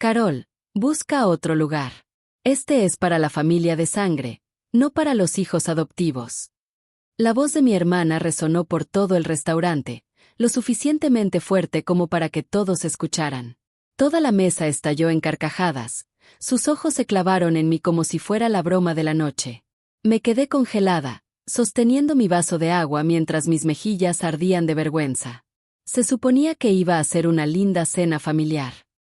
Carol, busca otro lugar. Este es para la familia de sangre, no para los hijos adoptivos. La voz de mi hermana resonó por todo el restaurante, lo suficientemente fuerte como para que todos escucharan. Toda la mesa estalló en carcajadas. Sus ojos se clavaron en mí como si fuera la broma de la noche. Me quedé congelada, sosteniendo mi vaso de agua mientras mis mejillas ardían de vergüenza. Se suponía que iba a ser una linda cena familiar.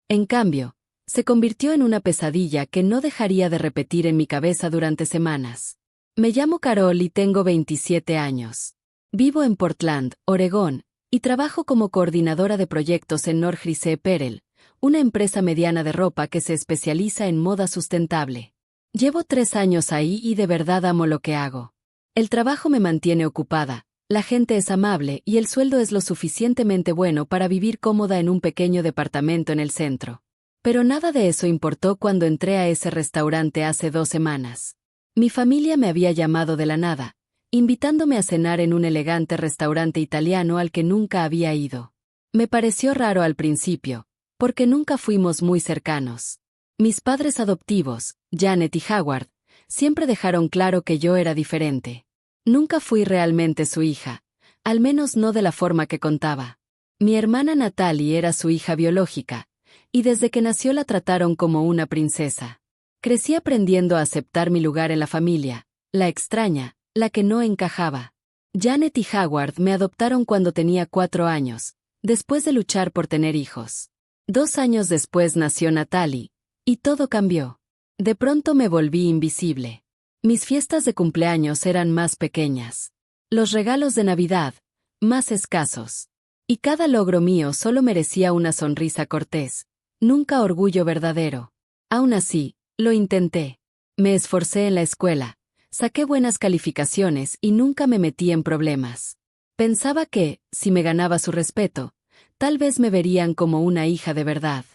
En cambio, se convirtió en una pesadilla que no dejaría de repetir en mi cabeza durante semanas. Me llamo Carol y tengo 27 años. Vivo en Portland, Oregón, y trabajo como coordinadora de proyectos en North Perel, una empresa mediana de ropa que se especializa en moda sustentable. Llevo 3 años ahí y de verdad amo lo que hago. El trabajo me mantiene ocupada, la gente es amable y el sueldo es lo suficientemente bueno para vivir cómoda en un pequeño departamento en el centro. Pero nada de eso importó cuando entré a ese restaurante hace 2 semanas. Mi familia me había llamado de la nada, invitándome a cenar en un elegante restaurante italiano al que nunca había ido. Me pareció raro al principio, porque nunca fuimos muy cercanos. Mis padres adoptivos, Janet y Howard, siempre dejaron claro que yo era diferente. Nunca fui realmente su hija, al menos no de la forma que contaba. Mi hermana Natalie era su hija biológica, y desde que nació la trataron como una princesa. Crecí aprendiendo a aceptar mi lugar en la familia, la extraña, la que no encajaba. Janet y Howard me adoptaron cuando tenía 4 años, después de luchar por tener hijos. 2 años después nació Natalie, y todo cambió. De pronto me volví invisible. Mis fiestas de cumpleaños eran más pequeñas. Los regalos de Navidad, más escasos. Y cada logro mío solo merecía una sonrisa cortés, nunca orgullo verdadero. Aún así, lo intenté. Me esforcé en la escuela, saqué buenas calificaciones y nunca me metí en problemas. Pensaba que, si me ganaba su respeto, tal vez me verían como una hija de verdad.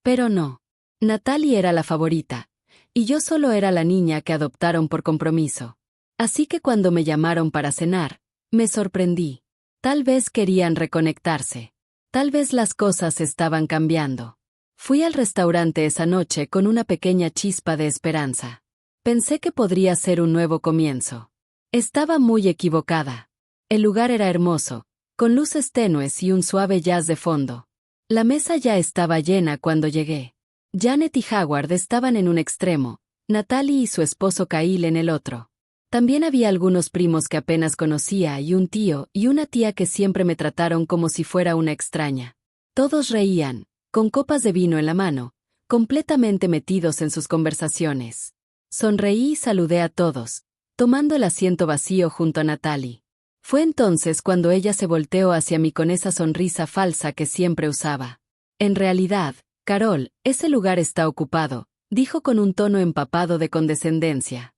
Pero no. Natalie era la favorita, y yo solo era la niña que adoptaron por compromiso. Así que cuando me llamaron para cenar, me sorprendí. Tal vez querían reconectarse. Tal vez las cosas estaban cambiando. Fui al restaurante esa noche con una pequeña chispa de esperanza. Pensé que podría ser un nuevo comienzo. Estaba muy equivocada. El lugar era hermoso, con luces tenues y un suave jazz de fondo. La mesa ya estaba llena cuando llegué. Janet y Howard estaban en un extremo, Natalie y su esposo Kyle en el otro. También había algunos primos que apenas conocía y un tío y una tía que siempre me trataron como si fuera una extraña. Todos reían, con copas de vino en la mano, completamente metidos en sus conversaciones. Sonreí y saludé a todos, tomando el asiento vacío junto a Natalie. Fue entonces cuando ella se volteó hacia mí con esa sonrisa falsa que siempre usaba. En realidad, Carol, ese lugar está ocupado, dijo con un tono empapado de condescendencia.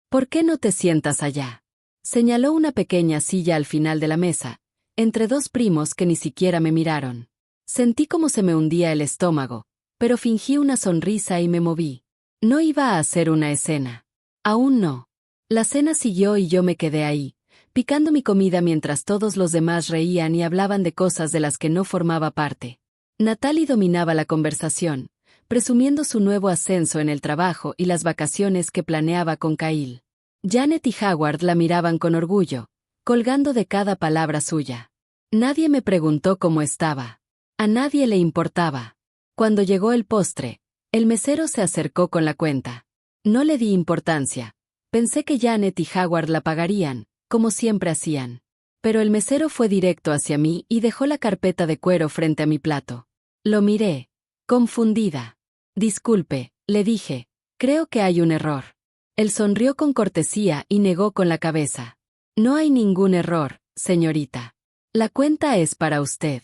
¿Por qué no te sientas allá? Señaló una pequeña silla al final de la mesa, entre 2 primos que ni siquiera me miraron. Sentí como se me hundía el estómago, pero fingí una sonrisa y me moví. No iba a hacer una escena. Aún no. La cena siguió y yo me quedé ahí, picando mi comida mientras todos los demás reían y hablaban de cosas de las que no formaba parte. Natalie dominaba la conversación, presumiendo su nuevo ascenso en el trabajo y las vacaciones que planeaba con Kyle. Janet y Howard la miraban con orgullo, colgando de cada palabra suya. Nadie me preguntó cómo estaba. A nadie le importaba. Cuando llegó el postre, el mesero se acercó con la cuenta. No le di importancia. Pensé que Janet y Howard la pagarían, como siempre hacían. Pero el mesero fue directo hacia mí y dejó la carpeta de cuero frente a mi plato. Lo miré, confundida. Disculpe, le dije, creo que hay un error. Él sonrió con cortesía y negó con la cabeza. No hay ningún error, señorita. La cuenta es para usted.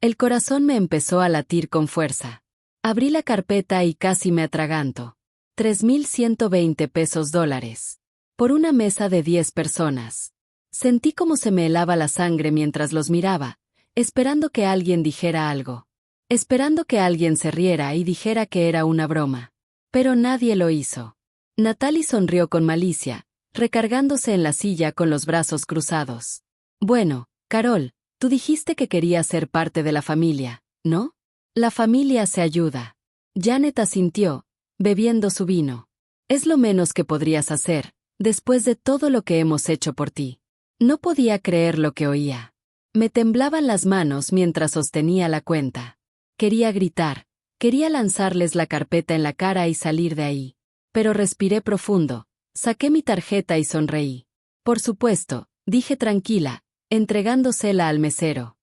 El corazón me empezó a latir con fuerza. Abrí la carpeta y casi me atraganto. 3,120 pesos dólares. Por una mesa de 10 personas. Sentí como se me helaba la sangre mientras los miraba, esperando que alguien dijera algo. Esperando que alguien se riera y dijera que era una broma. Pero nadie lo hizo. Natalie sonrió con malicia, recargándose en la silla con los brazos cruzados. Bueno, Carol, tú dijiste que querías ser parte de la familia, ¿no? La familia se ayuda. Janet asintió, bebiendo su vino. Es lo menos que podrías hacer, después de todo lo que hemos hecho por ti. No podía creer lo que oía. Me temblaban las manos mientras sostenía la cuenta. Quería gritar, quería lanzarles la carpeta en la cara y salir de ahí. Pero respiré profundo, saqué mi tarjeta y sonreí. Por supuesto, dije tranquila, entregándosela al mesero.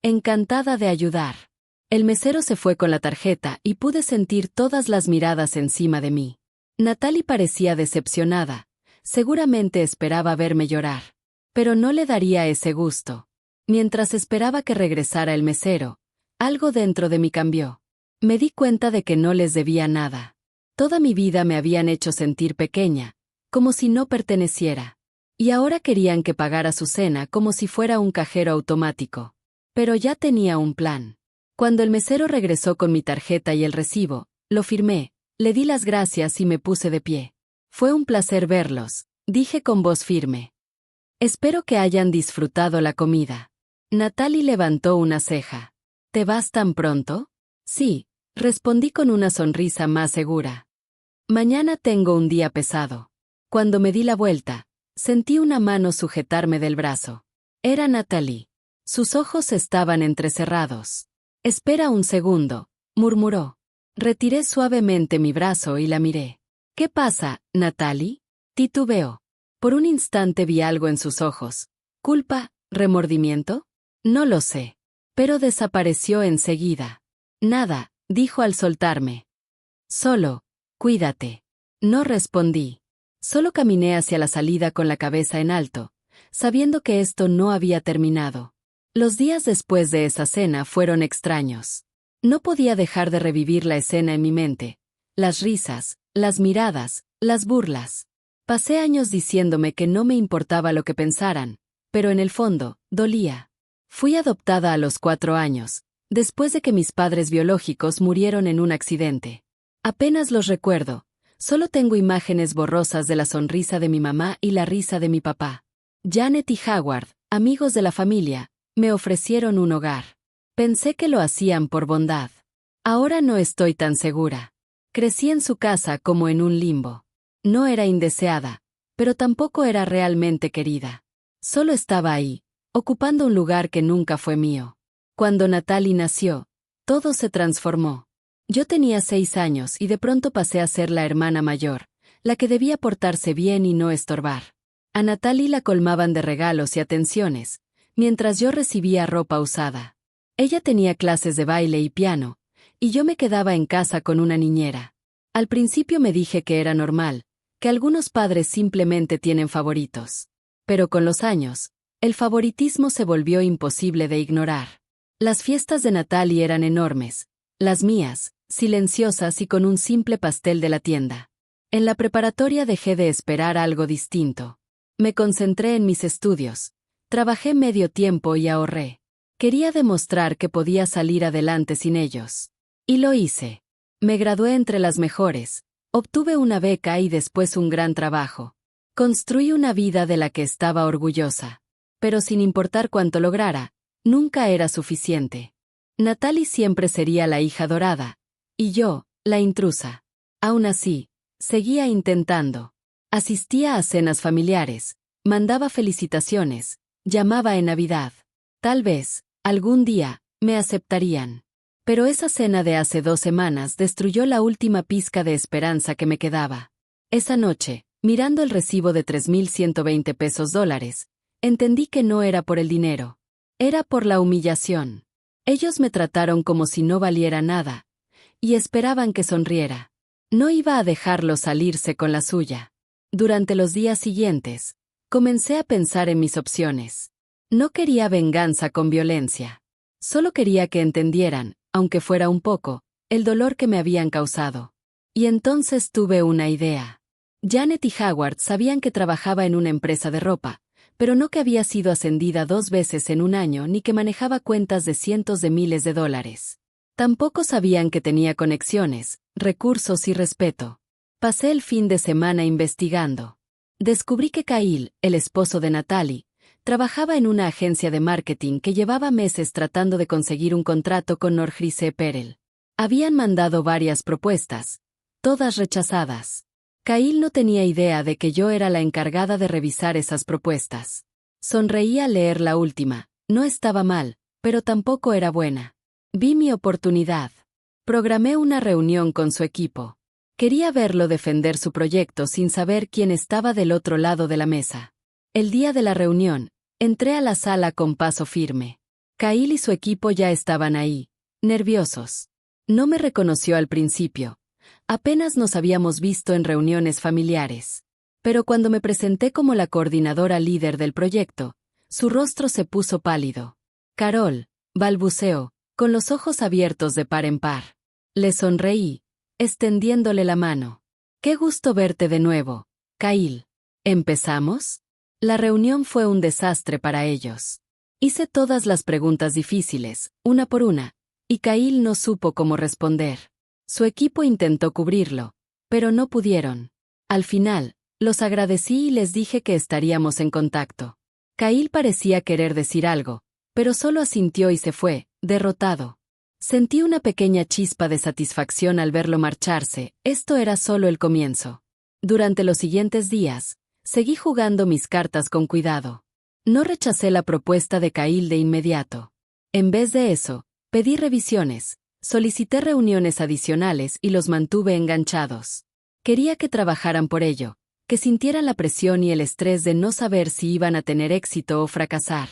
Encantada de ayudar. El mesero se fue con la tarjeta y pude sentir todas las miradas encima de mí. Natalie parecía decepcionada. Seguramente esperaba verme llorar. Pero no le daría ese gusto. Mientras esperaba que regresara el mesero, algo dentro de mí cambió. Me di cuenta de que no les debía nada. Toda mi vida me habían hecho sentir pequeña, como si no perteneciera. Y ahora querían que pagara su cena como si fuera un cajero automático. Pero ya tenía un plan. Cuando el mesero regresó con mi tarjeta y el recibo, lo firmé, le di las gracias y me puse de pie. Fue un placer verlos, dije con voz firme. Espero que hayan disfrutado la comida. Natalie levantó una ceja. ¿Te vas tan pronto? Sí, respondí con una sonrisa más segura. Mañana tengo un día pesado. Cuando me di la vuelta, sentí una mano sujetarme del brazo. Era Natalie. Sus ojos estaban entrecerrados. Espera un segundo, murmuró. Retiré suavemente mi brazo y la miré. ¿Qué pasa, Natalie? Titubeó. Por un instante vi algo en sus ojos. ¿Culpa? ¿Remordimiento? No lo sé. Pero desapareció enseguida. Nada, dijo al soltarme. Solo, cuídate. No respondí. Solo caminé hacia la salida con la cabeza en alto, sabiendo que esto no había terminado. Los días después de esa cena fueron extraños. No podía dejar de revivir la escena en mi mente. Las risas, las miradas, las burlas. Pasé años diciéndome que no me importaba lo que pensaran, pero en el fondo, dolía. Fui adoptada a los 4 años, después de que mis padres biológicos murieron en un accidente. Apenas los recuerdo, solo tengo imágenes borrosas de la sonrisa de mi mamá y la risa de mi papá. Janet y Howard, amigos de la familia, me ofrecieron un hogar. Pensé que lo hacían por bondad. Ahora no estoy tan segura. Crecí en su casa como en un limbo. No era indeseada, pero tampoco era realmente querida. Solo estaba ahí, ocupando un lugar que nunca fue mío. Cuando Natalie nació, todo se transformó. Yo tenía 6 años y de pronto pasé a ser la hermana mayor, la que debía portarse bien y no estorbar. A Natalie la colmaban de regalos y atenciones, mientras yo recibía ropa usada. Ella tenía clases de baile y piano, y yo me quedaba en casa con una niñera. Al principio me dije que era normal, que algunos padres simplemente tienen favoritos. Pero con los años, el favoritismo se volvió imposible de ignorar. Las fiestas de Natalie eran enormes, las mías, silenciosas y con un simple pastel de la tienda. En la preparatoria dejé de esperar algo distinto. Me concentré en mis estudios. Trabajé medio tiempo y ahorré. Quería demostrar que podía salir adelante sin ellos. Y lo hice. Me gradué entre las mejores, obtuve una beca y después un gran trabajo. Construí una vida de la que estaba orgullosa. Pero sin importar cuánto lograra, nunca era suficiente. Natalie siempre sería la hija dorada, y yo, la intrusa. Aún así, seguía intentando. Asistía a cenas familiares, mandaba felicitaciones, llamaba en Navidad. Tal vez, algún día, me aceptarían. Pero esa cena de hace 2 semanas destruyó la última pizca de esperanza que me quedaba. Esa noche, mirando el recibo de $3,120, entendí que no era por el dinero. Era por la humillación. Ellos me trataron como si no valiera nada, y esperaban que sonriera. No iba a dejarlo salirse con la suya. Durante los días siguientes, comencé a pensar en mis opciones. No quería venganza con violencia. Solo quería que entendieran, aunque fuera un poco, el dolor que me habían causado. Y entonces tuve una idea. Janet y Howard sabían que trabajaba en una empresa de ropa, pero no que había sido ascendida 2 veces en un año ni que manejaba cuentas de cientos de miles de dólares. Tampoco sabían que tenía conexiones, recursos y respeto. Pasé el fin de semana investigando. Descubrí que Kyle, el esposo de Natalie, trabajaba en una agencia de marketing que llevaba meses tratando de conseguir un contrato con Norgrise Perel. Habían mandado varias propuestas, todas rechazadas. Kyle no tenía idea de que yo era la encargada de revisar esas propuestas. Sonreí al leer la última. No estaba mal, pero tampoco era buena. Vi mi oportunidad. Programé una reunión con su equipo. Quería verlo defender su proyecto sin saber quién estaba del otro lado de la mesa. El día de la reunión, entré a la sala con paso firme. Kyle y su equipo ya estaban ahí, nerviosos. No me reconoció al principio. Apenas nos habíamos visto en reuniones familiares. Pero cuando me presenté como la coordinadora líder del proyecto, su rostro se puso pálido. Carol, balbuceó, con los ojos abiertos de par en par. Le sonreí, extendiéndole la mano. Qué gusto verte de nuevo, Kyle. ¿Empezamos? La reunión fue un desastre para ellos. Hice todas las preguntas difíciles, una por una, y Kyle no supo cómo responder. Su equipo intentó cubrirlo, pero no pudieron. Al final, los agradecí y les dije que estaríamos en contacto. Kyle parecía querer decir algo, pero solo asintió y se fue, derrotado. Sentí una pequeña chispa de satisfacción al verlo marcharse. Esto era solo el comienzo. Durante los siguientes días, seguí jugando mis cartas con cuidado. No rechacé la propuesta de Kyle de inmediato. En vez de eso, pedí revisiones, solicité reuniones adicionales y los mantuve enganchados. Quería que trabajaran por ello, que sintieran la presión y el estrés de no saber si iban a tener éxito o fracasar.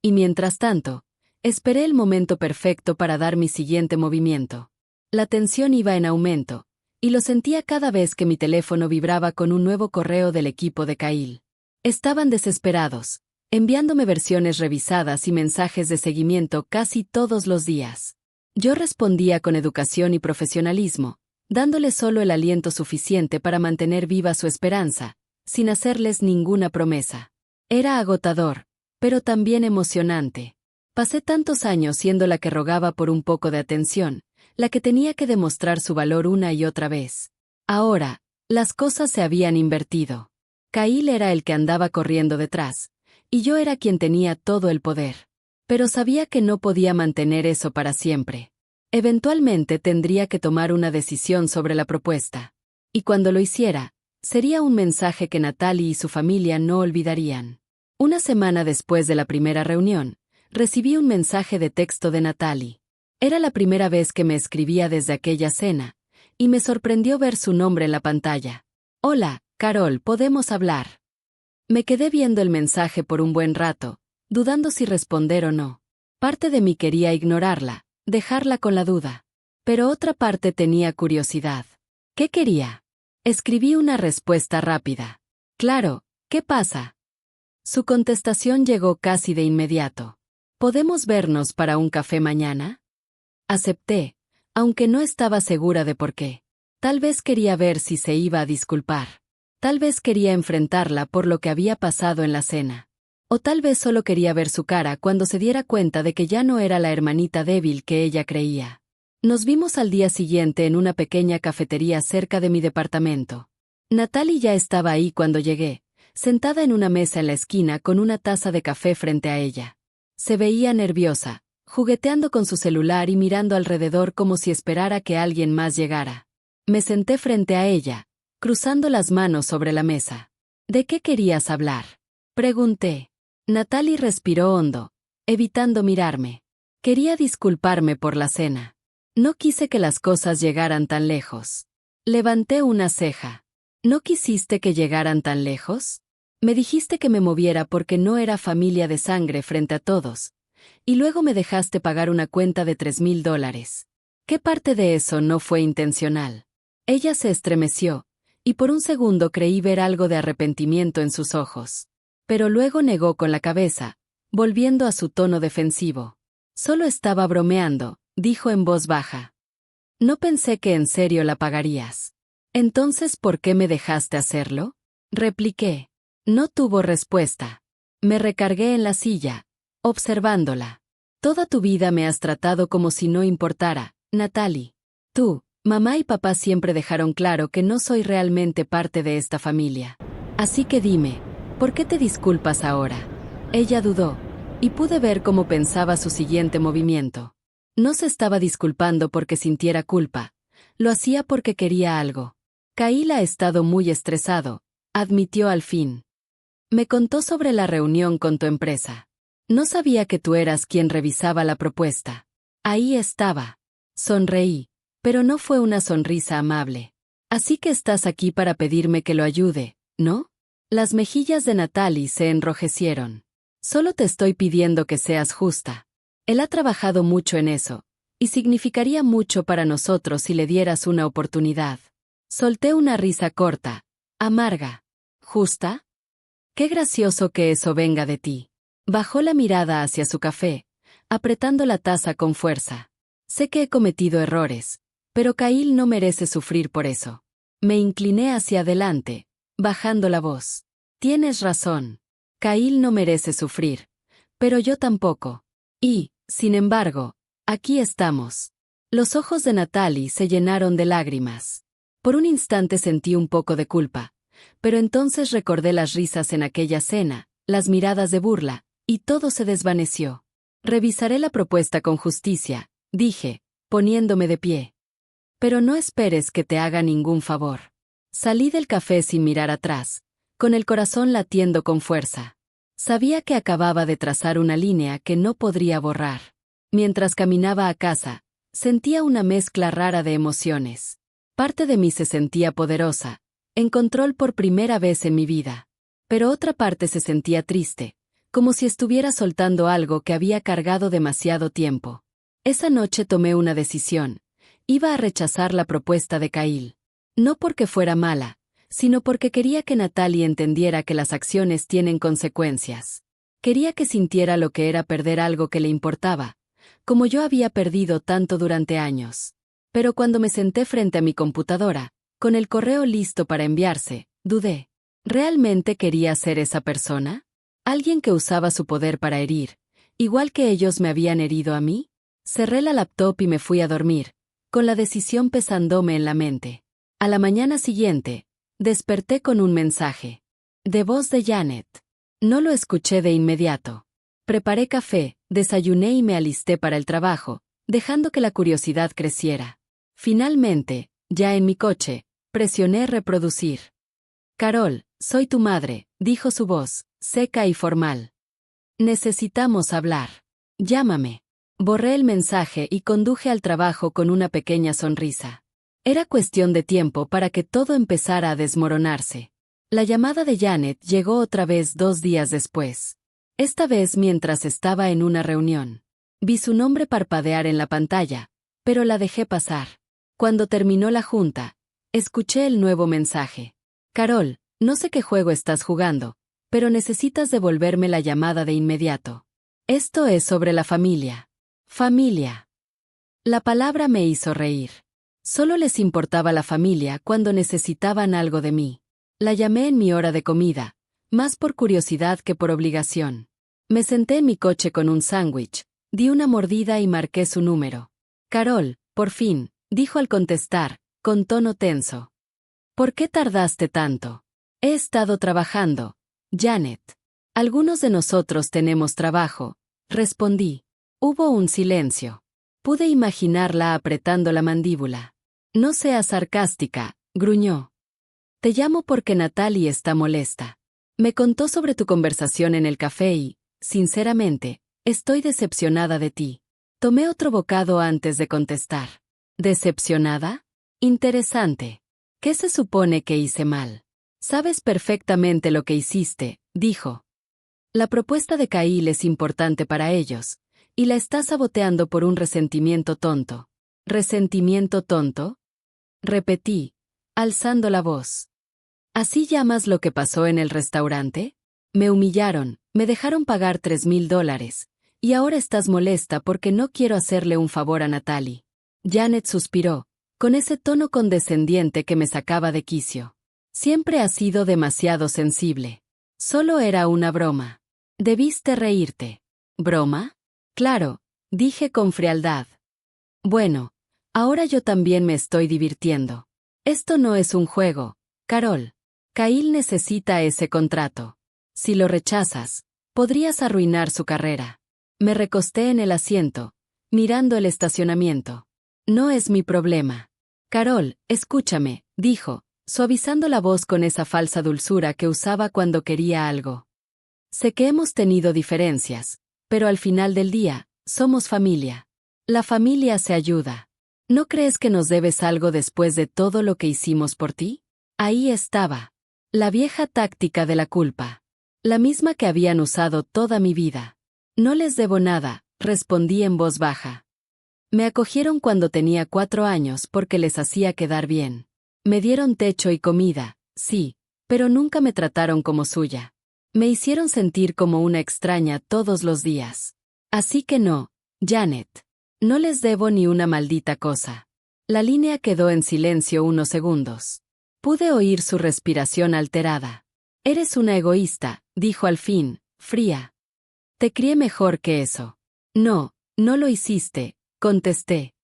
Y mientras tanto, esperé el momento perfecto para dar mi siguiente movimiento. La tensión iba en aumento, y lo sentía cada vez que mi teléfono vibraba con un nuevo correo del equipo de Kyle. Estaban desesperados, enviándome versiones revisadas y mensajes de seguimiento casi todos los días. Yo respondía con educación y profesionalismo, dándole solo el aliento suficiente para mantener viva su esperanza, sin hacerles ninguna promesa. Era agotador, pero también emocionante. Pasé tantos años siendo la que rogaba por un poco de atención, la que tenía que demostrar su valor una y otra vez. Ahora, las cosas se habían invertido. Kyle era el que andaba corriendo detrás, y yo era quien tenía todo el poder. Pero sabía que no podía mantener eso para siempre. Eventualmente tendría que tomar una decisión sobre la propuesta. Y cuando lo hiciera, sería un mensaje que Natalie y su familia no olvidarían. Una semana después de la primera reunión, recibí un mensaje de texto de Natalie. Era la primera vez que me escribía desde aquella cena, y me sorprendió ver su nombre en la pantalla. Hola, Carol, ¿podemos hablar? Me quedé viendo el mensaje por un buen rato, dudando si responder o no. Parte de mí quería ignorarla, dejarla con la duda. Pero otra parte tenía curiosidad. ¿Qué quería? Escribí una respuesta rápida. Claro, ¿qué pasa? Su contestación llegó casi de inmediato. ¿Podemos vernos para un café mañana? Acepté, aunque no estaba segura de por qué. Tal vez quería ver si se iba a disculpar. Tal vez quería enfrentarla por lo que había pasado en la cena. O tal vez solo quería ver su cara cuando se diera cuenta de que ya no era la hermanita débil que ella creía. Nos vimos al día siguiente en una pequeña cafetería cerca de mi departamento. Natalie ya estaba ahí cuando llegué, sentada en una mesa en la esquina con una taza de café frente a ella. Se veía nerviosa, jugueteando con su celular y mirando alrededor como si esperara que alguien más llegara. Me senté frente a ella, cruzando las manos sobre la mesa. ¿De qué querías hablar?, pregunté. Natalie respiró hondo, evitando mirarme. Quería disculparme por la cena. No quise que las cosas llegaran tan lejos. Levanté una ceja. ¿No quisiste que llegaran tan lejos? Me dijiste que me moviera porque no era familia de sangre frente a todos, y luego me dejaste pagar una cuenta de $3,000. ¿Qué parte de eso no fue intencional? Ella se estremeció, y por un segundo creí ver algo de arrepentimiento en sus ojos. Pero luego negó con la cabeza, volviendo a su tono defensivo. Solo estaba bromeando, dijo en voz baja. No pensé que en serio la pagarías. ¿Entonces por qué me dejaste hacerlo?, repliqué. No tuvo respuesta. Me recargué en la silla, observándola. Toda tu vida me has tratado como si no importara, Natalie. Tú, mamá y papá siempre dejaron claro que no soy realmente parte de esta familia. Así que dime, ¿por qué te disculpas ahora? Ella dudó, y pude ver cómo pensaba su siguiente movimiento. No se estaba disculpando porque sintiera culpa. Lo hacía porque quería algo. Kyle ha estado muy estresado, admitió al fin. Me contó sobre la reunión con tu empresa. No sabía que tú eras quien revisaba la propuesta. Ahí estaba. Sonreí, pero no fue una sonrisa amable. Así que estás aquí para pedirme que lo ayude, ¿no? Las mejillas de Natalie se enrojecieron. Solo te estoy pidiendo que seas justa. Él ha trabajado mucho en eso, y significaría mucho para nosotros si le dieras una oportunidad. Solté una risa corta, amarga. ¿Justa? Qué gracioso que eso venga de ti. Bajó la mirada hacia su café, apretando la taza con fuerza. Sé que he cometido errores, pero Kyle no merece sufrir por eso. Me incliné hacia adelante, bajando la voz. Tienes razón. Kyle no merece sufrir. Pero yo tampoco. Y, sin embargo, aquí estamos. Los ojos de Natalie se llenaron de lágrimas. Por un instante sentí un poco de culpa, pero entonces recordé las risas en aquella cena, las miradas de burla, y todo se desvaneció. Revisaré la propuesta con justicia, dije, poniéndome de pie. Pero no esperes que te haga ningún favor. Salí del café sin mirar atrás, con el corazón latiendo con fuerza. Sabía que acababa de trazar una línea que no podría borrar. Mientras caminaba a casa, sentía una mezcla rara de emociones. Parte de mí se sentía poderosa, en control por primera vez en mi vida. Pero otra parte se sentía triste, como si estuviera soltando algo que había cargado demasiado tiempo. Esa noche tomé una decisión. Iba a rechazar la propuesta de Kyle. No porque fuera mala, sino porque quería que Natalie entendiera que las acciones tienen consecuencias. Quería que sintiera lo que era perder algo que le importaba, como yo había perdido tanto durante años. Pero cuando me senté frente a mi computadora, con el correo listo para enviarse, dudé. ¿Realmente quería ser esa persona? ¿Alguien que usaba su poder para herir, igual que ellos me habían herido a mí? Cerré la laptop y me fui a dormir, con la decisión pesándome en la mente. A la mañana siguiente, desperté con un mensaje. De voz de Janet. No lo escuché de inmediato. Preparé café, desayuné y me alisté para el trabajo, dejando que la curiosidad creciera. Finalmente, ya en mi coche, presioné reproducir. Carol, soy tu madre, dijo su voz, seca y formal. Necesitamos hablar. Llámame. Borré el mensaje y conduje al trabajo con una pequeña sonrisa. Era cuestión de tiempo para que todo empezara a desmoronarse. La llamada de Janet llegó otra vez 2 días después. Esta vez mientras estaba en una reunión. Vi su nombre parpadear en la pantalla, pero la dejé pasar. Cuando terminó la junta, escuché el nuevo mensaje. Carol, no sé qué juego estás jugando, pero necesitas devolverme la llamada de inmediato. Esto es sobre la familia. Familia. La palabra me hizo reír. Solo les importaba la familia cuando necesitaban algo de mí. La llamé en mi hora de comida, más por curiosidad que por obligación. Me senté en mi coche con un sándwich, di una mordida y marqué su número. Carol, por fin, dijo al contestar, con tono tenso. ¿Por qué tardaste tanto? He estado trabajando, Janet. Algunos de nosotros tenemos trabajo, respondí. Hubo un silencio. Pude imaginarla apretando la mandíbula. No seas sarcástica, gruñó. Te llamo porque Natalie está molesta. Me contó sobre tu conversación en el café y, sinceramente, estoy decepcionada de ti. Tomé otro bocado antes de contestar. ¿Decepcionada? Interesante. ¿Qué se supone que hice mal? Sabes perfectamente lo que hiciste, dijo. La propuesta de Kyle es importante para ellos, y la estás saboteando por un resentimiento tonto. ¿Resentimiento tonto? Repetí, alzando la voz. ¿Así llamas lo que pasó en el restaurante? Me humillaron, me dejaron pagar $3,000, y ahora estás molesta porque no quiero hacerle un favor a Natalie. Janet suspiró, con ese tono condescendiente que me sacaba de quicio. Siempre has sido demasiado sensible. Solo era una broma. Debiste reírte. ¿Broma? Claro, dije con frialdad. Bueno, ahora yo también me estoy divirtiendo. Esto no es un juego, Carol. Kyle necesita ese contrato. Si lo rechazas, podrías arruinar su carrera. Me recosté en el asiento, mirando el estacionamiento. No es mi problema. Carol, escúchame, dijo, suavizando la voz con esa falsa dulzura que usaba cuando quería algo. Sé que hemos tenido diferencias, pero al final del día, somos familia. La familia se ayuda. ¿No crees que nos debes algo después de todo lo que hicimos por ti? Ahí estaba. La vieja táctica de la culpa. La misma que habían usado toda mi vida. No les debo nada, respondí en voz baja. Me acogieron cuando tenía 4 años porque les hacía quedar bien. Me dieron techo y comida, sí, pero nunca me trataron como suya. Me hicieron sentir como una extraña todos los días. Así que no, Janet. No les debo ni una maldita cosa. La línea quedó en silencio unos segundos. Pude oír su respiración alterada. Eres una egoísta, dijo al fin, fría. Te crié mejor que eso. No, no lo hiciste, contesté.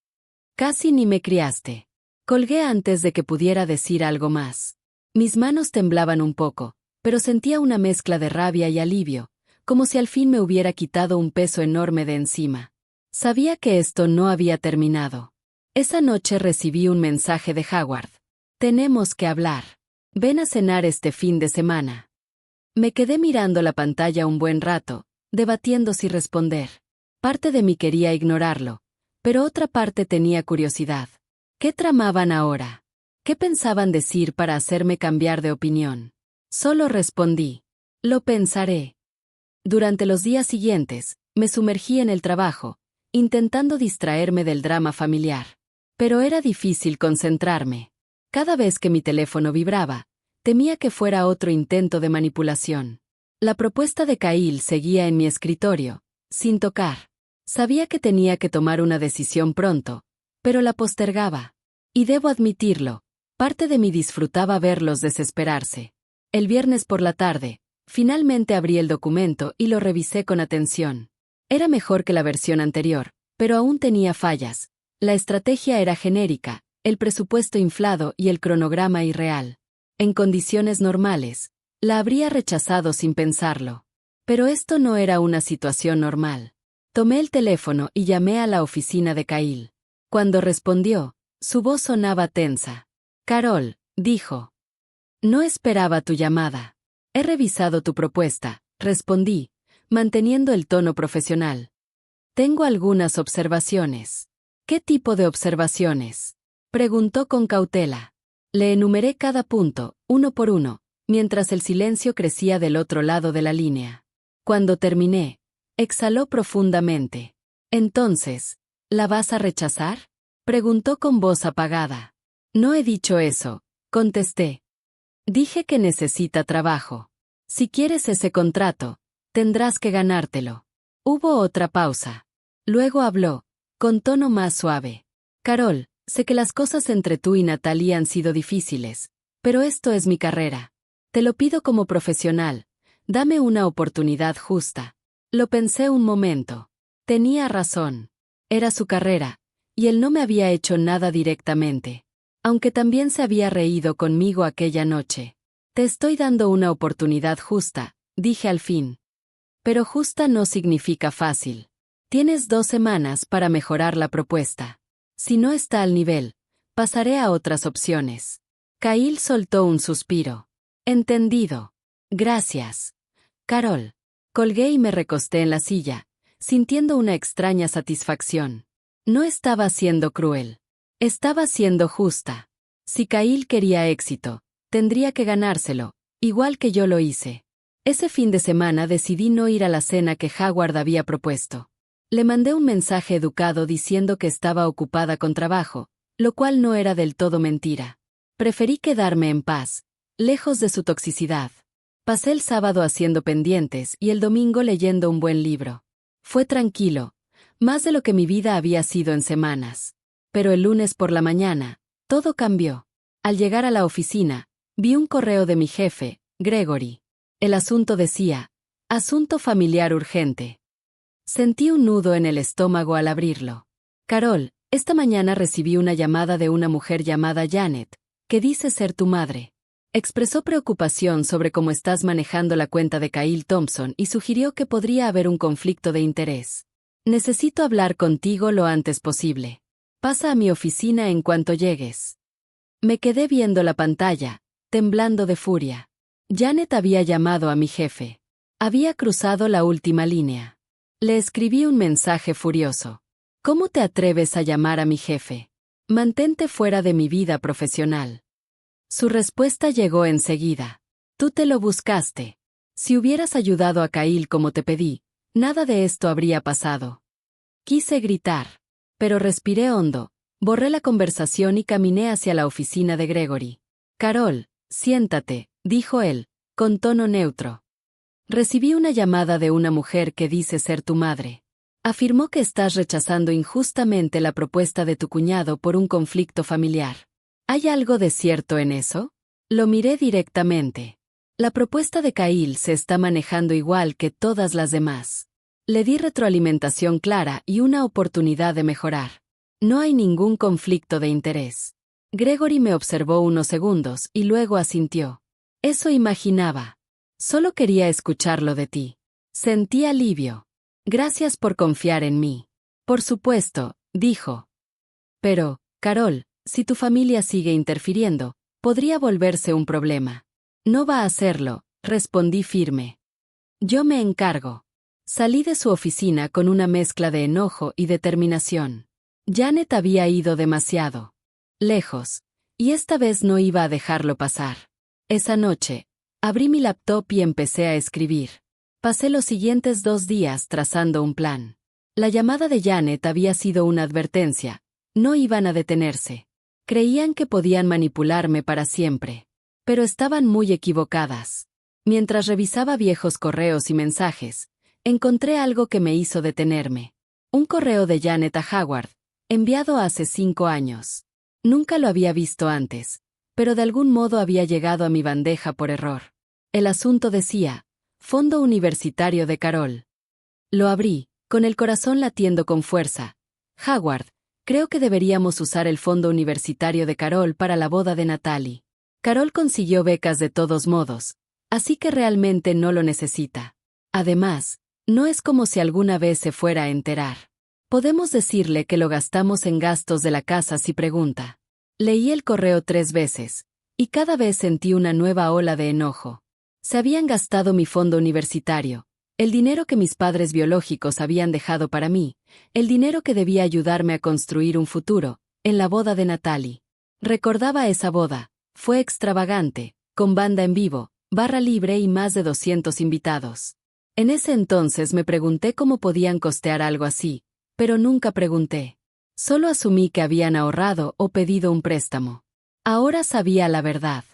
Casi ni me criaste. Colgué antes de que pudiera decir algo más. Mis manos temblaban un poco, pero sentía una mezcla de rabia y alivio, como si al fin me hubiera quitado un peso enorme de encima. Sabía que esto no había terminado. Esa noche recibí un mensaje de Howard. Tenemos que hablar. Ven a cenar este fin de semana. Me quedé mirando la pantalla un buen rato, debatiendo si responder. Parte de mí quería ignorarlo, pero otra parte tenía curiosidad. ¿Qué tramaban ahora? ¿Qué pensaban decir para hacerme cambiar de opinión? Solo respondí. Lo pensaré. Durante los días siguientes, me sumergí en el trabajo, intentando distraerme del drama familiar. Pero era difícil concentrarme. Cada vez que mi teléfono vibraba, temía que fuera otro intento de manipulación. La propuesta de Kyle seguía en mi escritorio, sin tocar. Sabía que tenía que tomar una decisión pronto, pero la postergaba. Y debo admitirlo, parte de mí disfrutaba verlos desesperarse. El viernes por la tarde, finalmente abrí el documento y lo revisé con atención. Era mejor que la versión anterior, pero aún tenía fallas. La estrategia era genérica, el presupuesto inflado y el cronograma irreal. En condiciones normales, la habría rechazado sin pensarlo. Pero esto no era una situación normal. Tomé el teléfono y llamé a la oficina de Kyle. Cuando respondió, su voz sonaba tensa. Carol, dijo. No esperaba tu llamada. He revisado tu propuesta, respondí, manteniendo el tono profesional. Tengo algunas observaciones. ¿Qué tipo de observaciones? Preguntó con cautela. Le enumeré cada punto, uno por uno, mientras el silencio crecía del otro lado de la línea. Cuando terminé, exhaló profundamente. Entonces, ¿la vas a rechazar? Preguntó con voz apagada. No he dicho eso, contesté. Dije que necesita trabajo. Si quieres ese contrato, tendrás que ganártelo. Hubo otra pausa. Luego habló, con tono más suave. Carol, sé que las cosas entre tú y Natalie han sido difíciles, pero esto es mi carrera. Te lo pido como profesional. Dame una oportunidad justa. Lo pensé un momento. Tenía razón. Era su carrera, y él no me había hecho nada directamente. Aunque también se había reído conmigo aquella noche. Te estoy dando una oportunidad justa, dije al fin. Pero justa no significa fácil. Tienes 2 semanas para mejorar la propuesta. Si no está al nivel, pasaré a otras opciones. Kyle soltó un suspiro. Entendido. Gracias. Carol. Colgué y me recosté en la silla, sintiendo una extraña satisfacción. No estaba siendo cruel. Estaba siendo justa. Si Kyle quería éxito, tendría que ganárselo, igual que yo lo hice. Ese fin de semana decidí no ir a la cena que Howard había propuesto. Le mandé un mensaje educado diciendo que estaba ocupada con trabajo, lo cual no era del todo mentira. Preferí quedarme en paz, lejos de su toxicidad. Pasé el sábado haciendo pendientes y el domingo leyendo un buen libro. Fue tranquilo, más de lo que mi vida había sido en semanas. Pero el lunes por la mañana, todo cambió. Al llegar a la oficina, vi un correo de mi jefe, Gregory. El asunto decía, asunto familiar urgente. Sentí un nudo en el estómago al abrirlo. Carol, esta mañana recibí una llamada de una mujer llamada Janet, que dice ser tu madre. Expresó preocupación sobre cómo estás manejando la cuenta de Kyle Thompson y sugirió que podría haber un conflicto de interés. Necesito hablar contigo lo antes posible. Pasa a mi oficina en cuanto llegues. Me quedé viendo la pantalla, temblando de furia. Janet había llamado a mi jefe. Había cruzado la última línea. Le escribí un mensaje furioso. ¿Cómo te atreves a llamar a mi jefe? Mantente fuera de mi vida profesional. Su respuesta llegó enseguida. Tú te lo buscaste. Si hubieras ayudado a Kyle como te pedí, nada de esto habría pasado. Quise gritar, pero respiré hondo, borré la conversación y caminé hacia la oficina de Gregory. Carol, siéntate, dijo él, con tono neutro. Recibí una llamada de una mujer que dice ser tu madre. Afirmó que estás rechazando injustamente la propuesta de tu cuñado por un conflicto familiar. ¿Hay algo de cierto en eso? Lo miré directamente. La propuesta de Kyle se está manejando igual que todas las demás. Le di retroalimentación clara y una oportunidad de mejorar. No hay ningún conflicto de interés. Gregory me observó unos segundos y luego asintió. Eso imaginaba. Solo quería escucharlo de ti. Sentí alivio. Gracias por confiar en mí. Por supuesto, dijo. Pero, Carol, si tu familia sigue interfiriendo, podría volverse un problema. No va a hacerlo, respondí firme. Yo me encargo. Salí de su oficina con una mezcla de enojo y determinación. Janet había ido demasiado lejos, y esta vez no iba a dejarlo pasar. Esa noche, abrí mi laptop y empecé a escribir. Pasé los siguientes 2 días trazando un plan. La llamada de Janet había sido una advertencia. No iban a detenerse. Creían que podían manipularme para siempre. Pero estaban muy equivocadas. Mientras revisaba viejos correos y mensajes, encontré algo que me hizo detenerme. Un correo de Janet a Howard, enviado hace 5 años. Nunca lo había visto antes, pero de algún modo había llegado a mi bandeja por error. El asunto decía, Fondo Universitario de Carol. Lo abrí, con el corazón latiendo con fuerza. Howard, creo que deberíamos usar el Fondo Universitario de Carol para la boda de Natalie. Carol consiguió becas de todos modos, así que realmente no lo necesita. Además, no es como si alguna vez se fuera a enterar. Podemos decirle que lo gastamos en gastos de la casa si pregunta. Leí el correo 3 veces, y cada vez sentí una nueva ola de enojo. Se habían gastado mi fondo universitario, el dinero que mis padres biológicos habían dejado para mí, el dinero que debía ayudarme a construir un futuro, en la boda de Natalie. Recordaba esa boda, fue extravagante, con banda en vivo, barra libre y más de 200 invitados. En ese entonces me pregunté cómo podían costear algo así, pero nunca pregunté. Solo asumí que habían ahorrado o pedido un préstamo. Ahora sabía la verdad.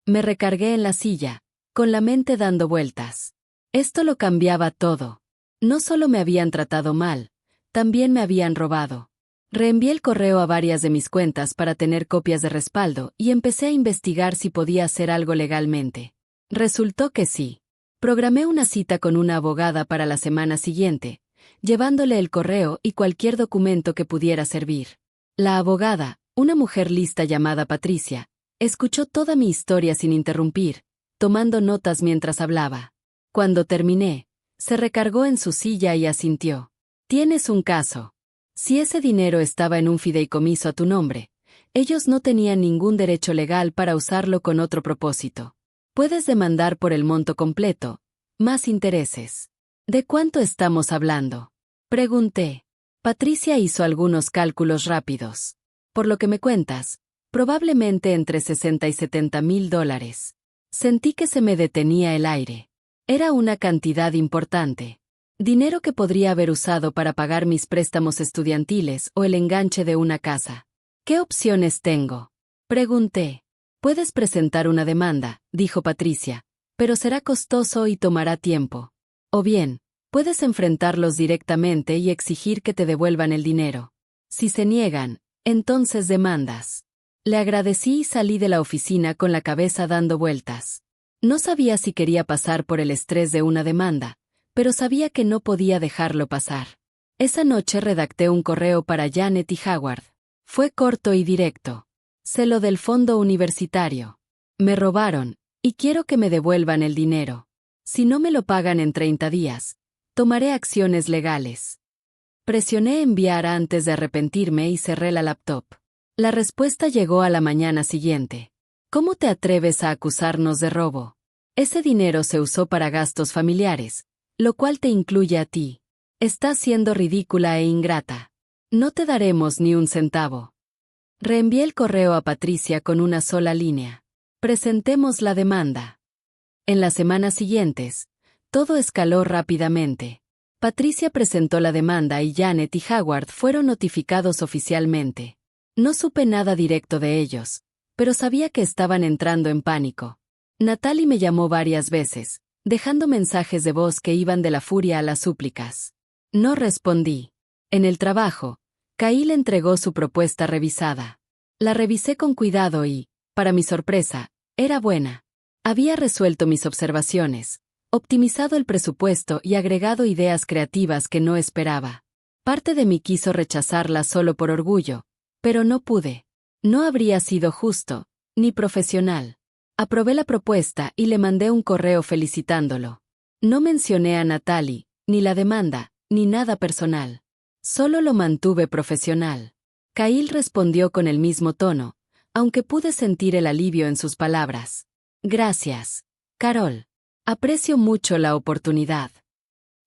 Me recargué en la silla, con la mente dando vueltas. Esto lo cambiaba todo. No solo me habían tratado mal, también me habían robado. Reenvié el correo a varias de mis cuentas para tener copias de respaldo y empecé a investigar si podía hacer algo legalmente. Resultó que sí. Programé una cita con una abogada para la semana siguiente, llevándole el correo y cualquier documento que pudiera servir. La abogada, una mujer lista llamada Patricia, escuchó toda mi historia sin interrumpir, tomando notas mientras hablaba. Cuando terminé, se recargó en su silla y asintió. Tienes un caso. Si ese dinero estaba en un fideicomiso a tu nombre, ellos no tenían ningún derecho legal para usarlo con otro propósito. Puedes demandar por el monto completo, más intereses. ¿De cuánto estamos hablando? Pregunté. Patricia hizo algunos cálculos rápidos. Por lo que me cuentas, probablemente entre 60 y $70,000. Sentí que se me detenía el aire. Era una cantidad importante. Dinero que podría haber usado para pagar mis préstamos estudiantiles o el enganche de una casa. ¿Qué opciones tengo? Pregunté. Puedes presentar una demanda, dijo Patricia, pero será costoso y tomará tiempo. O bien, puedes enfrentarlos directamente y exigir que te devuelvan el dinero. Si se niegan, entonces demandas. Le agradecí y salí de la oficina con la cabeza dando vueltas. No sabía si quería pasar por el estrés de una demanda, pero sabía que no podía dejarlo pasar. Esa noche redacté un correo para Janet y Howard. Fue corto y directo. Sé lo del fondo universitario. Me robaron, y quiero que me devuelvan el dinero. Si no me lo pagan en 30 días, tomaré acciones legales. Presioné enviar antes de arrepentirme y cerré la laptop. La respuesta llegó a la mañana siguiente. ¿Cómo te atreves a acusarnos de robo? Ese dinero se usó para gastos familiares, lo cual te incluye a ti. Estás siendo ridícula e ingrata. No te daremos ni un centavo. Reenvié el correo a Patricia con una sola línea. Presentemos la demanda. En las semanas siguientes, todo escaló rápidamente. Patricia presentó la demanda y Janet y Howard fueron notificados oficialmente. No supe nada directo de ellos, pero sabía que estaban entrando en pánico. Natalie me llamó varias veces, dejando mensajes de voz que iban de la furia a las súplicas. No respondí. En el trabajo, Kyle entregó su propuesta revisada. La revisé con cuidado y, para mi sorpresa, era buena. Había resuelto mis observaciones, optimizado el presupuesto y agregado ideas creativas que no esperaba. Parte de mí quiso rechazarla solo por orgullo, pero no pude. No habría sido justo, ni profesional. Aprobé la propuesta y le mandé un correo felicitándolo. No mencioné a Natalie, ni la demanda, ni nada personal. Solo lo mantuve profesional. Kyle respondió con el mismo tono, aunque pude sentir el alivio en sus palabras. Gracias, Carol. Aprecio mucho la oportunidad.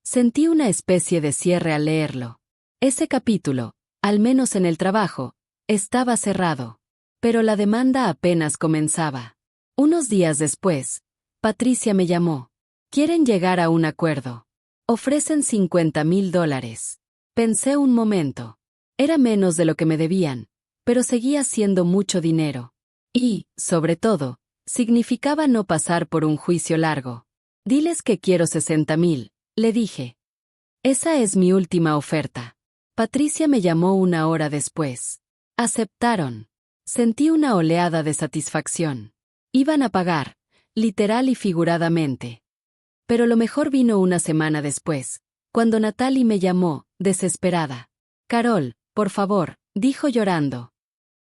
Sentí una especie de cierre al leerlo. Ese capítulo, al menos en el trabajo, estaba cerrado. Pero la demanda apenas comenzaba. Unos días después, Patricia me llamó. Quieren llegar a un acuerdo. Ofrecen $50,000. Pensé un momento. Era menos de lo que me debían, pero seguía siendo mucho dinero. Y, sobre todo, significaba no pasar por un juicio largo. Diles que quiero 60,000, le dije. Esa es mi última oferta. Patricia me llamó una hora después. Aceptaron. Sentí una oleada de satisfacción. Iban a pagar, literal y figuradamente. Pero lo mejor vino una semana después, cuando Natalie me llamó, desesperada. Carol, por favor, dijo llorando.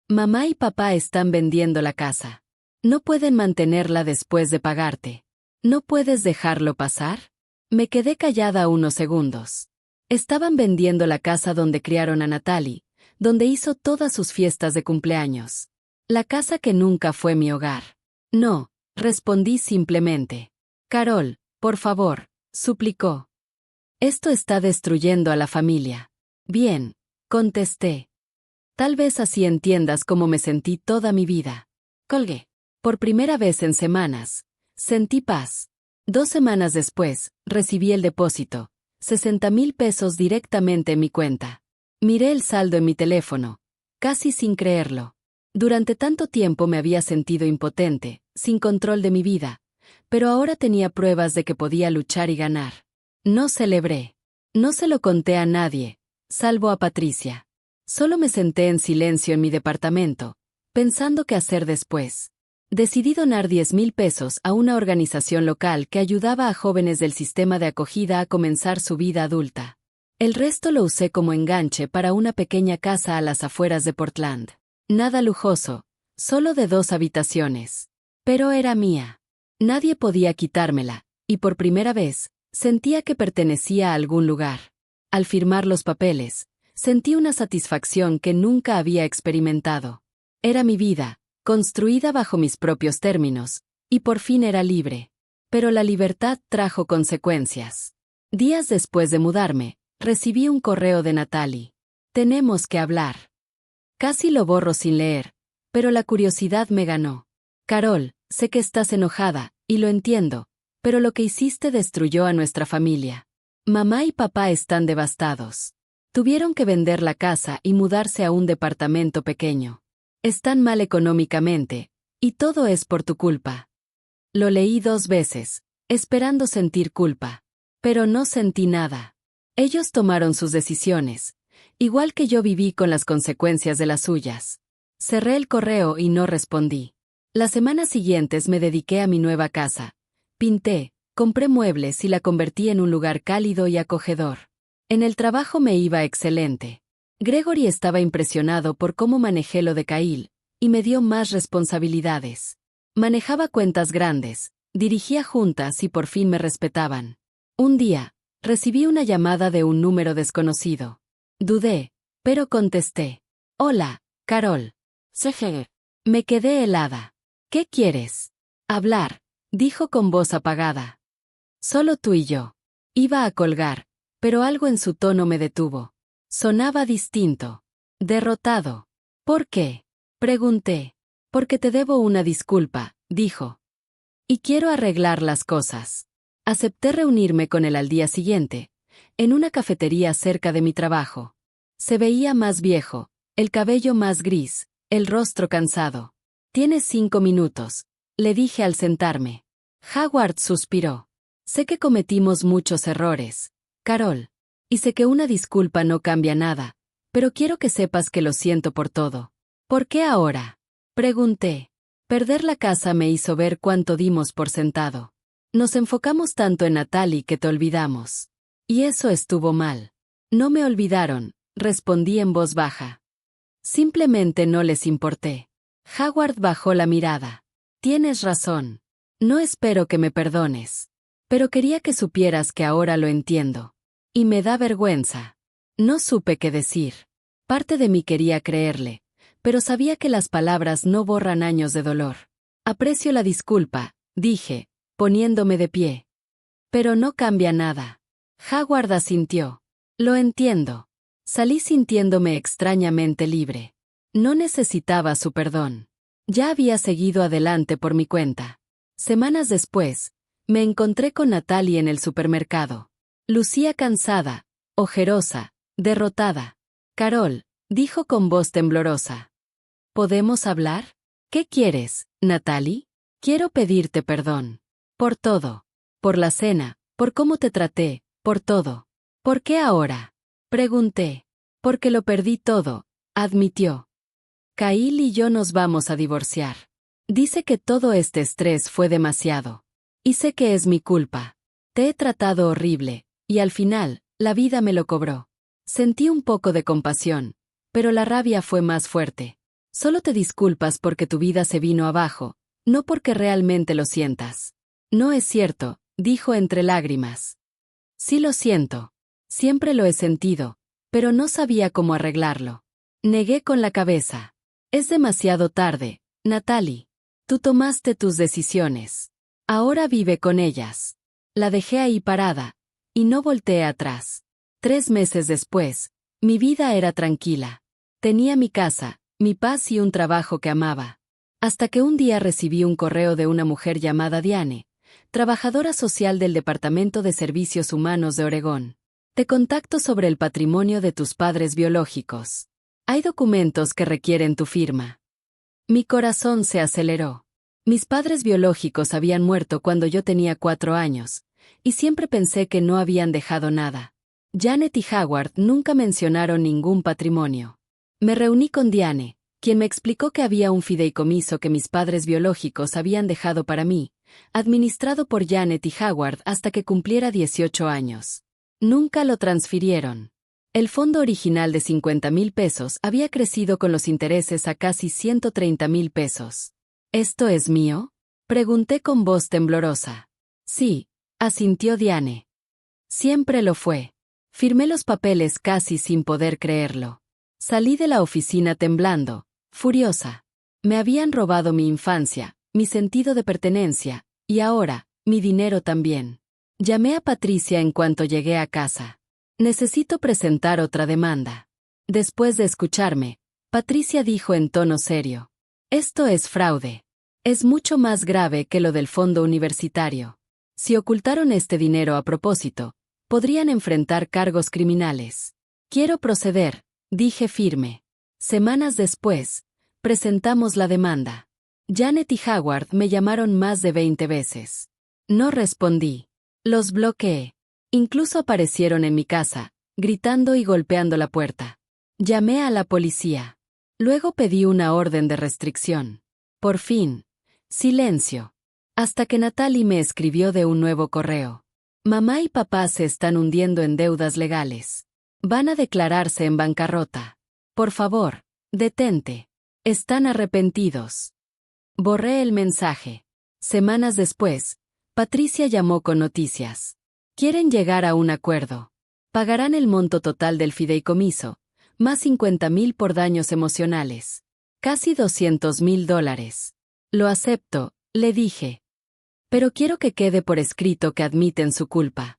Mamá y papá están vendiendo la casa. No pueden mantenerla después de pagarte. ¿No puedes dejarlo pasar? Me quedé callada unos segundos. Estaban vendiendo la casa donde criaron a Natalie, donde hizo todas sus fiestas de cumpleaños. La casa que nunca fue mi hogar. No, respondí simplemente. Carol, por favor, suplicó. Esto está destruyendo a la familia. Bien, contesté. Tal vez así entiendas cómo me sentí toda mi vida. Colgué. Por primera vez en semanas, sentí paz. 2 semanas después, recibí el depósito, 60,000 pesos directamente en mi cuenta. Miré el saldo en mi teléfono, casi sin creerlo. Durante tanto tiempo me había sentido impotente, sin control de mi vida, pero ahora tenía pruebas de que podía luchar y ganar. No celebré. No se lo conté a nadie, salvo a Patricia. Solo me senté en silencio en mi departamento, pensando qué hacer después. Decidí donar 10,000 pesos a una organización local que ayudaba a jóvenes del sistema de acogida a comenzar su vida adulta. El resto lo usé como enganche para una pequeña casa a las afueras de Portland. Nada lujoso, solo de 2 habitaciones. Pero era mía. Nadie podía quitármela, y por primera vez, sentía que pertenecía a algún lugar. Al firmar los papeles, sentí una satisfacción que nunca había experimentado. Era mi vida, construida bajo mis propios términos, y por fin era libre. Pero la libertad trajo consecuencias. Días después de mudarme, recibí un correo de Natalie. Tenemos que hablar. Casi lo borro sin leer, pero la curiosidad me ganó. Carol, sé que estás enojada, y lo entiendo, pero lo que hiciste destruyó a nuestra familia. Mamá y papá están devastados. Tuvieron que vender la casa y mudarse a un departamento pequeño. Están mal económicamente, y todo es por tu culpa. Lo leí 2 veces, esperando sentir culpa. Pero no sentí nada. Ellos tomaron sus decisiones, igual que yo viví con las consecuencias de las suyas. Cerré el correo y no respondí. Las semanas siguientes me dediqué a mi nueva casa. Pinté, compré muebles y la convertí en un lugar cálido y acogedor. En el trabajo me iba excelente. Gregory estaba impresionado por cómo manejé lo de Kyle, y me dio más responsabilidades. Manejaba cuentas grandes, dirigía juntas y por fin me respetaban. Un día, recibí una llamada de un número desconocido. Dudé, pero contesté. Hola, Carol. Seje. Me quedé helada. ¿Qué quieres? Hablar, dijo con voz apagada. Solo tú y yo. Iba a colgar, pero algo en su tono me detuvo. Sonaba distinto. Derrotado. ¿Por qué? Pregunté. Porque te debo una disculpa, dijo. Y quiero arreglar las cosas. Acepté reunirme con él al día siguiente, en una cafetería cerca de mi trabajo. Se veía más viejo, el cabello más gris, el rostro cansado. «Tienes 5 minutos», le dije al sentarme. Howard suspiró. «Sé que cometimos muchos errores, Carol. Y sé que una disculpa no cambia nada, pero quiero que sepas que lo siento por todo». «¿Por qué ahora?», pregunté. Perder la casa me hizo ver cuánto dimos por sentado. Nos enfocamos tanto en Natalie que te olvidamos. Y eso estuvo mal. No me olvidaron, respondí en voz baja. Simplemente no les importé. Howard bajó la mirada. Tienes razón. No espero que me perdones. Pero quería que supieras que ahora lo entiendo. Y me da vergüenza. No supe qué decir. Parte de mí quería creerle, pero sabía que las palabras no borran años de dolor. Aprecio la disculpa, dije, poniéndome de pie. Pero no cambia nada. Howard asintió. Lo entiendo. Salí sintiéndome extrañamente libre. No necesitaba su perdón. Ya había seguido adelante por mi cuenta. Semanas después, me encontré con Natalie en el supermercado. Lucía cansada, ojerosa, derrotada. Carol, dijo con voz temblorosa. ¿Podemos hablar? ¿Qué quieres, Natalie? Quiero pedirte perdón. Por todo. Por la cena, por cómo te traté, por todo. ¿Por qué ahora? Pregunté. Porque lo perdí todo, admitió. Kyle y yo nos vamos a divorciar. Dice que todo este estrés fue demasiado. Y sé que es mi culpa. Te he tratado horrible, y al final, la vida me lo cobró. Sentí un poco de compasión, pero la rabia fue más fuerte. Solo te disculpas porque tu vida se vino abajo, no porque realmente lo sientas. No es cierto, dijo entre lágrimas. Sí lo siento. Siempre lo he sentido, pero no sabía cómo arreglarlo. Negué con la cabeza. Es demasiado tarde, Natalie. Tú tomaste tus decisiones. Ahora vive con ellas. La dejé ahí parada, y no volteé atrás. 3 meses después, mi vida era tranquila. Tenía mi casa, mi paz y un trabajo que amaba. Hasta que un día recibí un correo de una mujer llamada Diane, trabajadora social del Departamento de Servicios Humanos de Oregón. Te contacto sobre el patrimonio de tus padres biológicos. Hay documentos que requieren tu firma. Mi corazón se aceleró. Mis padres biológicos habían muerto cuando yo tenía 4 años, y siempre pensé que no habían dejado nada. Janet y Howard nunca mencionaron ningún patrimonio. Me reuní con Diane, quien me explicó que había un fideicomiso que mis padres biológicos habían dejado para mí, administrado por Janet y Howard hasta que cumpliera 18 años. Nunca lo transfirieron. El fondo original de 50,000 pesos había crecido con los intereses a casi 130,000 pesos. ¿Esto es mío?, pregunté con voz temblorosa. Sí, asintió Diane. Siempre lo fue. Firmé los papeles casi sin poder creerlo. Salí de la oficina temblando, furiosa. Me habían robado mi infancia, mi sentido de pertenencia, y ahora, mi dinero también. Llamé a Patricia en cuanto llegué a casa. Necesito presentar otra demanda. Después de escucharme, Patricia dijo en tono serio. Esto es fraude. Es mucho más grave que lo del fondo universitario. Si ocultaron este dinero a propósito, podrían enfrentar cargos criminales. Quiero proceder, dije firme. Semanas después, presentamos la demanda. Janet y Howard me llamaron más de 20 veces. No respondí. Los bloqueé. Incluso aparecieron en mi casa, gritando y golpeando la puerta. Llamé a la policía. Luego pedí una orden de restricción. Por fin. Silencio. Hasta que Natalie me escribió de un nuevo correo. Mamá y papá se están hundiendo en deudas legales. Van a declararse en bancarrota. Por favor, detente. Están arrepentidos. Borré el mensaje. Semanas después, Patricia llamó con noticias. Quieren llegar a un acuerdo. Pagarán el monto total del fideicomiso, más 50.000 por daños emocionales. Casi $200.000. Lo acepto, le dije. Pero quiero que quede por escrito que admiten su culpa.